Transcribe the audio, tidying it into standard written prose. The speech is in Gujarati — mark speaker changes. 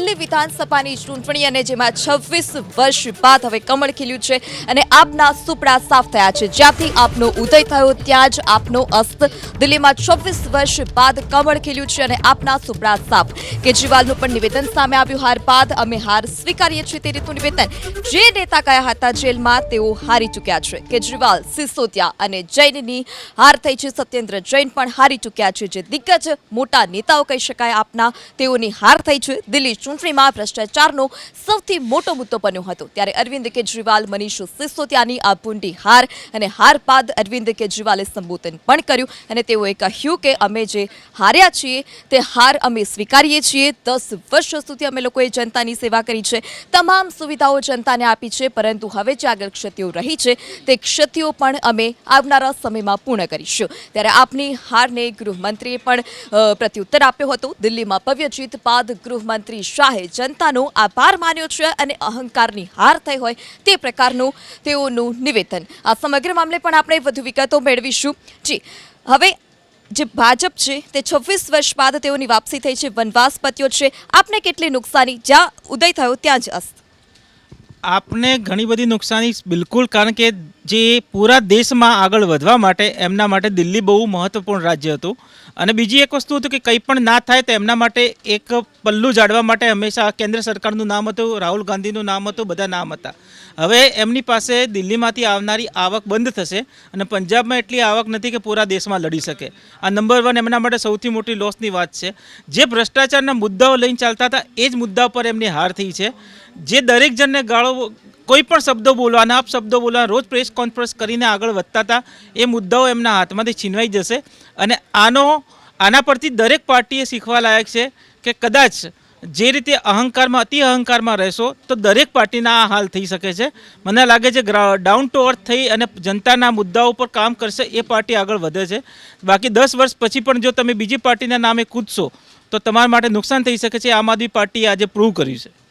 Speaker 1: દિલ્હી વિધાનસભાની ચૂંટણી અને જેમાં 26 વર્ષ બાદ હવે કમળ ખીલ્યું છે અને આપના સુપડા સાફ થયા છે। જ્યાંથી આપનો ઉદય થયો ત્યાં જ આપનો અસ્ત। દિલ્હીમાં 26 વર્ષ બાદ કમળ ખીલ્યું છે અને આપના સુપડા સાફ। કેજરીવાલનું પણ નિવેદન સામે આવ્યું। હાર બાદ અમે હાર સ્વીકારીએ છીએ તે રીતનું નિવેદન। જે નેતા ગયા હતા જેલમાં તેઓ હારી ચૂક્યા છે। કેજરીવાલ, સિસોદિયા અને જૈનની હાર થઈ છે। સત્યેન્દ્ર જૈન પણ હારી ચૂક્યા છે। જે દિગ્ગજ મોટા નેતાઓ કહી શકાય આપના તેઓની હાર થઈ છે। દિલ્હી ચૂંટણીમાં ભ્રષ્ટાચારનો સૌથી મોટો મુદ્દો બન્યો હતો ત્યારે અરવિંદ કેજરીવાલ, મનીષ સિસોદિયાની આ ભૂંડી હાર અને હાર બાદ અરવિંદ કેજરીવાલે સંબોધન પણ કર્યું અને તેઓએ કહ્યું કે અમે જે હાર્યા છીએ તે હાર અમે સ્વીકારીએ છીએ। 10 વર્ષ સુધી અમે લોકોએ જનતાની સેવા કરી છે, તમામ સુવિધાઓ જનતાને આપી છે, પરંતુ હવે જે આગળ ક્ષતિઓ રહી છે તે ક્ષતિઓ પણ અમે આવનારા સમયમાં પૂર્ણ કરીશું। ત્યારે આપની હારને ગૃહમંત્રીએ પણ પ્રત્યુત્તર આપ્યો હતો। દિલ્હીમાં ભવ્ય જીત બાદ ગૃહમંત્રી શાહે જનતાનો આભાર માન્યો છે અને અહંકારની હાર થઈ હોય તે પ્રકારનું તેઓનું નિવેદન। આ સમગ્ર મામલે પણ આપણે વધુ વિગતો મેળવીશું। જી, હવે જે ભાજપ છે તે 26 વર્ષ બાદ તેઓની વાપસી થઈ છે, વનવાસ પત્યો છે। આપને કેટલી નુકસાની? જ્યાં ઉદય થયો ત્યાં જ અસ્ત।
Speaker 2: આપને ઘણી બધી નુકસાની બિલકુલ, કારણ કે જે પૂરા દેશમાં આગળ વધવા માટે એમના માટે દિલ્હી બહુ મહત્વપૂર્ણ રાજ્ય હતું અને બીજી એક વસ્તુ હતું કે કંઈ પણ ના થાય તો એમના માટે એક પલ્લું ઝાડવા માટે હંમેશા કેન્દ્ર સરકારનું નામ હતું, રાહુલ ગાંધીનું નામ હતું, બધા નામ હતા। હવે એમની પાસે દિલ્હીમાંથી આવનારી આવક બંધ થશે અને પંજાબમાં એટલી આવક નથી કે પૂરા દેશમાં લડી શકે। આ નંબર 1 એમના માટે સૌથી મોટી લોસની વાત છે। જે ભ્રષ્ટાચારના મુદ્દાઓ લઈને ચાલતા હતા એ જ મુદ્દા પર એમની હાર થઈ છે। જે દરેક જણને ગાળો, કોઈ પણ શબ્દો બોલવાના, આપ શબ્દો બોલવાના, રોજ પ્રેસ કોન્ફરન્સ કરીને આગળ વધતા હતા એ મુદ્દાઓ એમના હાથમાંથી છીનવાઈ જશે અને આના પરથી દરેક પાર્ટીએ શીખવા લાયક છે કે કદાચ જે રીતે અહંકારમાં, અતિ અહંકારમાં રહેશો તો દરેક પાર્ટીના આ હાલ થઈ શકે છે। મને લાગે છે ડાઉન ટુ અર્થ થઈ અને જનતાના મુદ્દાઓ પર કામ કરશે એ પાર્ટી આગળ વધે છે। બાકી 10 વર્ષ પછી પણ જો તમે બીજી પાર્ટીના નામે કૂદશો તો તમારા માટે નુકસાન થઈ શકે છે। આમ આદમી પાર્ટીએ આજે પ્રૂવ કર્યું છે।